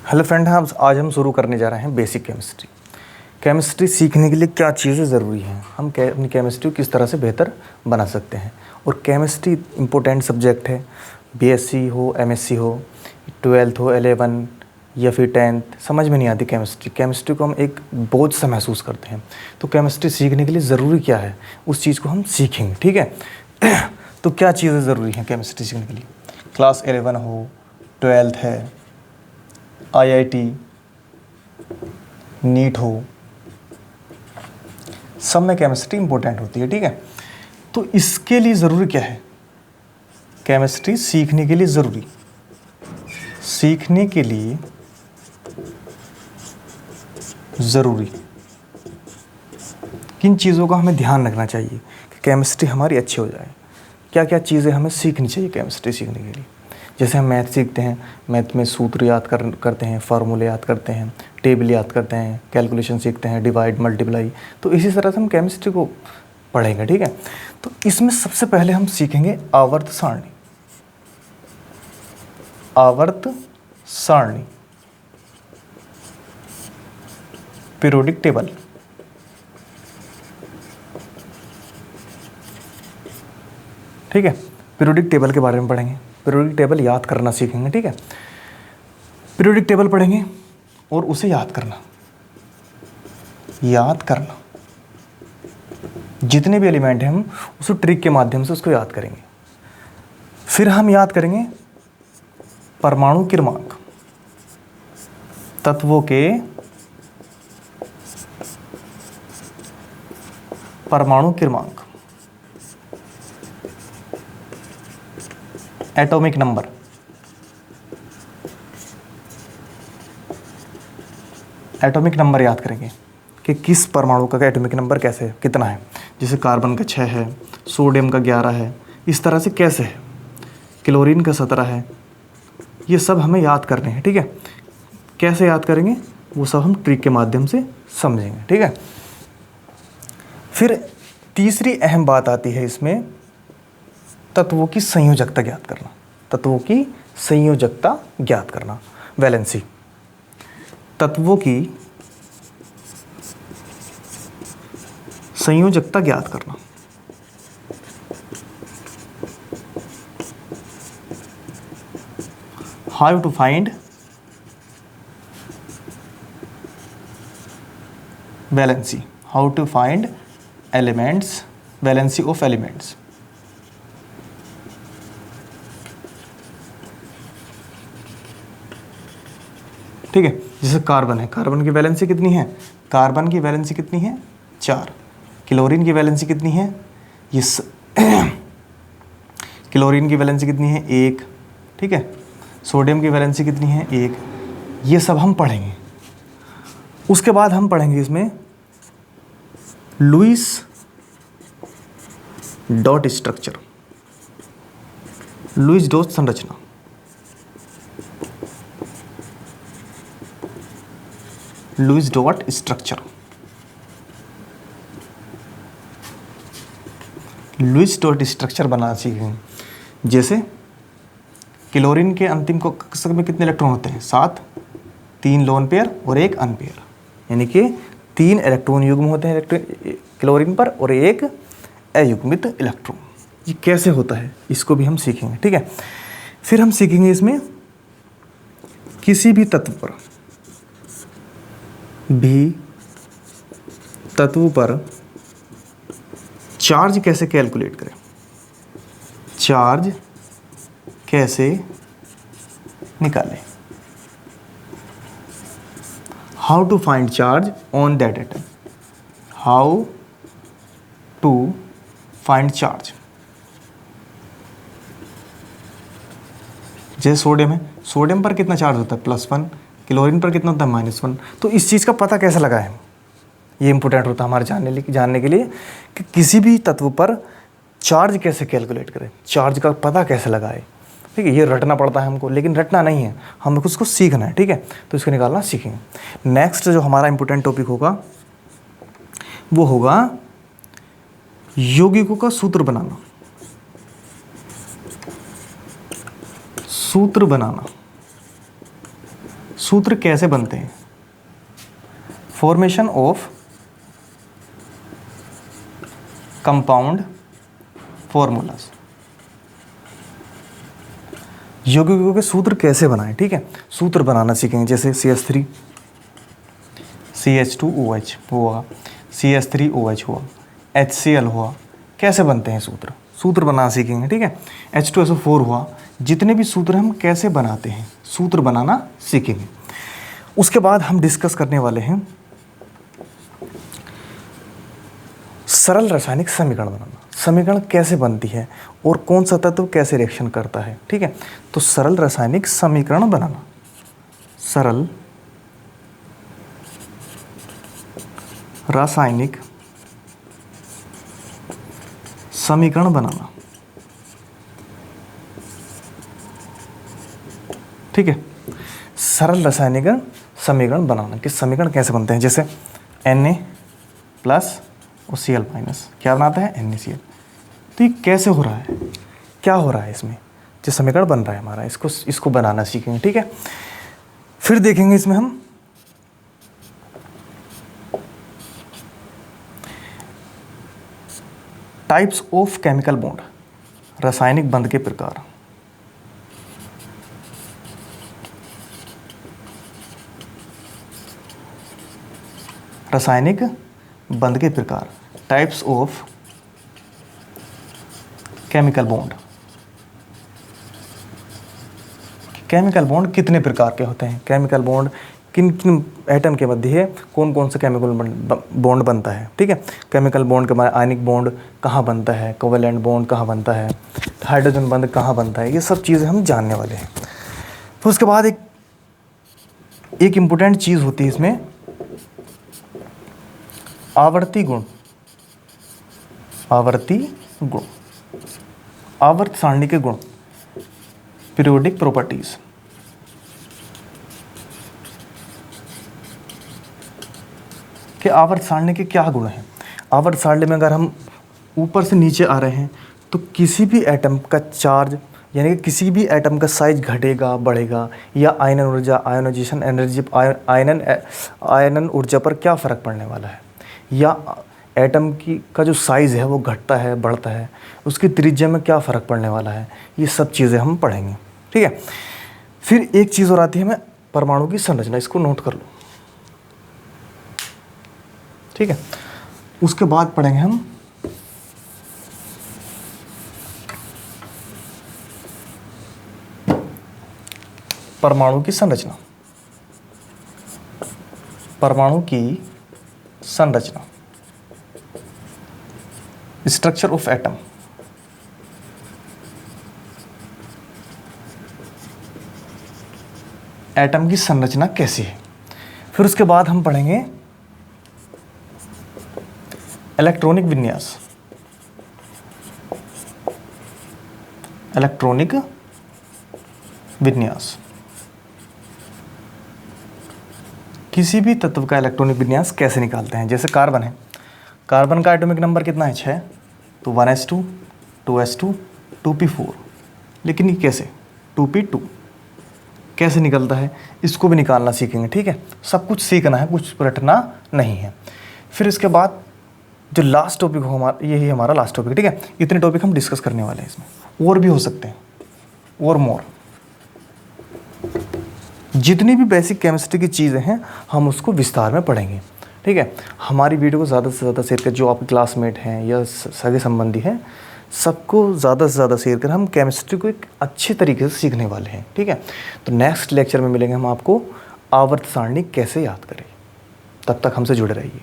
Hello friend, हाँ आज हम शुरू करने जा रहे हैं बेसिक केमिस्ट्री। केमिस्ट्री सीखने के लिए क्या चीज़ें ज़रूरी हैं, हम अपनी केमिस्ट्री को किस तरह से बेहतर बना सकते हैं। और केमिस्ट्री इम्पोर्टेंट सब्जेक्ट है, बीएससी हो, एमएससी हो, 12th हो, 11 या फिर 10th, समझ में नहीं आती केमिस्ट्री को हम एक बोझ सा महसूस करते हैं। तो केमिस्ट्री सीखने के लिए ज़रूरी क्या है, उस चीज़ को हम सीखेंगे, ठीक है। तो क्या चीज़ें ज़रूरी हैं केमिस्ट्री सीखने के लिए? क्लास 11 हो, 12th है, आईआईटी, नीट हो, सब में केमिस्ट्री इंपॉर्टेंट होती है, ठीक है। तो इसके लिए ज़रूरी क्या है, केमिस्ट्री सीखने के लिए ज़रूरी, सीखने के लिए ज़रूरी किन चीज़ों का हमें ध्यान रखना चाहिए कि केमिस्ट्री हमारी अच्छी हो जाए। क्या क्या चीज़ें हमें सीखनी चाहिए केमिस्ट्री सीखने के लिए? जैसे हम मैथ सीखते हैं, मैथ में सूत्र याद करते हैं, फार्मूले याद करते हैं, टेबल याद करते हैं, कैलकुलेशन सीखते हैं, डिवाइड मल्टीप्लाई। तो इसी तरह से हम केमिस्ट्री को पढ़ेंगे, ठीक है। तो इसमें सबसे पहले हम सीखेंगे आवर्त सारणी। आवर्त सारणी, पीरियोडिक टेबल, ठीक है। पीरियोडिक टेबल के बारे में पढ़ेंगे, पीरियोडिक टेबल याद करना सीखेंगे, ठीक है। पीरियोडिक टेबल पढ़ेंगे और उसे याद करना, जितने भी एलिमेंट हैं हम उसे ट्रिक के माध्यम से उसको याद करेंगे। फिर हम याद करेंगे परमाणु क्रमांक, तत्वों के परमाणु क्रमांक, एटॉमिक नंबर, एटॉमिक नंबर याद करेंगे कि किस परमाणु का एटॉमिक नंबर कैसे कितना है। जैसे कार्बन का 6 है, सोडियम का 11 है, इस तरह से कैसे है, क्लोरीन का 17 है। ये सब हमें याद करने हैं, ठीक है। कैसे याद करेंगे वो सब हम ट्रिक के माध्यम से समझेंगे, ठीक है। फिर तीसरी अहम बात आती है इसमें, तत्वों की संयोजकता ज्ञात करना, तत्वों की संयोजकता ज्ञात करना, वैलेंसी, तत्वों की संयोजकता ज्ञात करना। How to find valency, how to find elements, valency of elements. ठीक है। जैसे कार्बन है, कार्बन की वैलेंसी कितनी है? कार्बन की वैलेंसी कितनी है? 4। क्लोरीन की वैलेंसी कितनी है? क्लोरीन की वैलेंसी कितनी है? 1, ठीक है। सोडियम की वैलेंसी कितनी है? 1। ये सब हम पढ़ेंगे। उसके बाद हम पढ़ेंगे इसमें Lewis dot structure, Lewis dot संरचना, Lewis dot structure, Lewis dot structure बनाना सीखेंगे। जैसे क्लोरीन के अंतिम कक्षक में कितने इलेक्ट्रॉन होते हैं? 7, 3 लोन पेयर और 1 अनपेयर, यानी कि 3 इलेक्ट्रॉन युग्म होते हैं क्लोरीन पर और 1 अयुग्मित इलेक्ट्रॉन। ये कैसे होता है इसको भी हम सीखेंगे, ठीक है। फिर हम सीखेंगे इसमें किसी भी तत्व पर चार्ज कैसे कैलकुलेट करें, चार्ज कैसे निकालें, how to find charge on that atom, how to find charge. जैसे सोडियम है, सोडियम पर कितना चार्ज होता है? +1। क्लोरीन पर कितना होता है? -1। तो इस चीज़ का पता कैसे लगाएं, ये इंपॉर्टेंट होता है हमारे जानने के लिए कि किसी भी तत्व पर चार्ज कैसे कैलकुलेट करें, चार्ज का पता कैसे लगाएं, ठीक है। ये रटना पड़ता है हमको, लेकिन रटना नहीं है, हमें उसको सीखना है, ठीक है। तो इसको निकालना सीखेंगे। नेक्स्ट जो हमारा इंपॉर्टेंट टॉपिक होगा वो होगा यौगिकों का सूत्र बनाना, सूत्र बनाना, सूत्र कैसे बनते हैं, फॉर्मेशन ऑफ कंपाउंड फॉर्मूलाज, यौगिकों के सूत्र कैसे बनाएं। ठीक है, सूत्र बनाना सीखेंगे, जैसे CH3 CH2OH हुआ, CH3OH हुआ, HCl हुआ, कैसे बनते हैं सूत्र, सूत्र बनाना सीखेंगे। ठीक है, H2SO4 हुआ, जितने भी सूत्र हम कैसे बनाते हैं, सूत्र बनाना सीखेंगे। उसके बाद हम डिस्कस करने वाले हैं सरल रासायनिक समीकरण बनाना, समीकरण कैसे बनती है और कौन सा तत्व कैसे रिएक्शन करता है। ठीक है, तो सरल रासायनिक समीकरण बनाना, सरल रासायनिक समीकरण बनाना। ठीक है, सरल रासायनिक समीकरण बनाना, कि समीकरण कैसे बनते हैं, जैसे Na प्लस और Cl माइनस क्या बनाता है, NaCl। तो ये कैसे हो रहा है, क्या हो रहा है इसमें, जो समीकरण बन रहा है हमारा, इसको बनाना सीखेंगे। ठीक है, फिर देखेंगे इसमें हम टाइप्स ऑफ केमिकल बॉन्ड, रासायनिक बंध के प्रकार। रासायनिक बंध के प्रकार, types of chemical bond. Chemical bond कितने प्रकार के होते हैं, केमिकल बॉन्ड किन किन एटम के मध्य है, कौन कौन सा केमिकल बॉन्ड बनता है। ठीक है, केमिकल बॉन्ड के बाद आयनिक बॉन्ड कहाँ बनता है, कोवेलेंट बॉन्ड कहाँ बनता है, हाइड्रोजन बंध कहाँ बनता है, ये सब चीज़ें हम जानने वाले हैं। फिर उसके बाद एक इम्पोर्टेंट चीज़ होती है इसमें, आवर्ती गुण, आवर्ती गुण, आवर्त सारणी के गुण, पीरियोडिक प्रॉपर्टीज। कि आवर्त सारणी के क्या गुण हैं। आवर्त सारणी में अगर हम ऊपर से नीचे आ रहे हैं तो किसी भी एटम का चार्ज, यानी कि किसी भी एटम का साइज घटेगा बढ़ेगा, या आयनन ऊर्जा, आयोनाइजेशन एनर्जी, आयनन ऊर्जा पर क्या फ़र्क पड़ने वाला है, या एटम का जो साइज़ है वो घटता है बढ़ता है, उसकी त्रिज्या में क्या फ़र्क पड़ने वाला है, ये सब चीज़ें हम पढ़ेंगे। ठीक है, फिर एक चीज़ और आती है हमें, परमाणु की संरचना, इसको नोट कर लो। ठीक है, उसके बाद पढ़ेंगे हम परमाणु की संरचना, परमाणु की संरचना, स्ट्रक्चर ऑफ एटम। एटम की संरचना कैसी है। फिर उसके बाद हम पढ़ेंगे इलेक्ट्रॉनिक विन्यास, इलेक्ट्रॉनिक विन्यास, किसी भी तत्व का इलेक्ट्रॉनिक विन्यास कैसे निकालते हैं। जैसे कार्बन है, कार्बन का एटॉमिक नंबर कितना है, 6, तो 1s2 2s2 2p4, लेकिन ये कैसे 2p2 कैसे निकलता है, इसको भी निकालना सीखेंगे। ठीक है, सब कुछ सीखना है, कुछ रटना नहीं है। फिर इसके बाद जो लास्ट टॉपिक हो हमारा, यही हमारा लास्ट टॉपिक। ठीक है, इतने टॉपिक हम डिस्कस करने वाले हैं, इसमें और भी हो सकते हैं, और मोर, जितनी भी बेसिक केमिस्ट्री की चीज़ें हैं हम उसको विस्तार में पढ़ेंगे। ठीक है, हमारी वीडियो को ज़्यादा से ज़्यादा शेयर कर, जो आपके क्लासमेट हैं या सगे संबंधी हैं, सबको ज़्यादा से ज़्यादा शेयर कर, हम केमिस्ट्री को एक अच्छे तरीके से सीखने वाले हैं। ठीक है, तो नेक्स्ट लेक्चर में मिलेंगे हम आपको, आवर्त सारणी कैसे याद करें। तब तक हमसे जुड़े रहिए।